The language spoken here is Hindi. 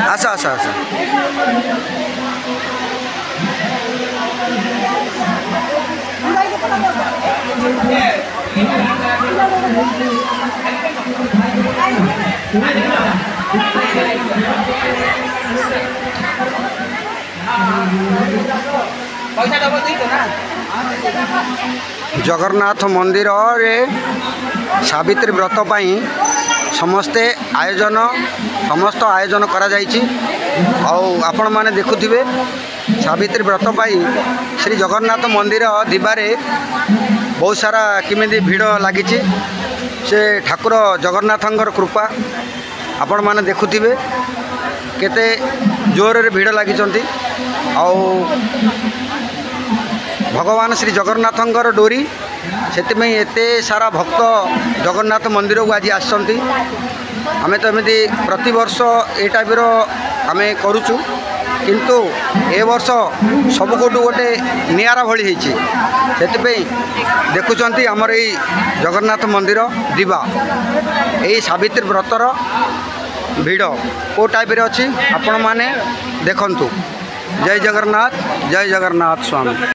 आसा आसा आसा जगन्नाथ मंदिर रे सावित्री व्रत पाई समस्ते समस्त आयोजन करा जाइछि। आपण माने देखुथिबे सावित्री व्रत पाई श्री जगन्नाथ मंदिर दिबारे बहुत सारा किमिदी भीड़ लागिछि। से ठाकुर जगन्नाथंकर कृपा आपण माने देखुथिबे केते जोर रे भीड़ लागिचंती। भगवान श्री जगन्नाथंकर डोरी से एते सारा भक्त जगन्नाथ मंदिर को आज आसती। आम तो एमती प्रति वर्ष ये टाइप आम करुचु किंतु ए वर्ष सब कोटू गोटे नियारा भली होती से देखुंत आमर यही जगन्नाथ मंदिर दिवा यही सावित्री व्रतर भिड़ को टाइप अच्छी आपण मैंने देखंतु। जय जगन्नाथ स्वामी।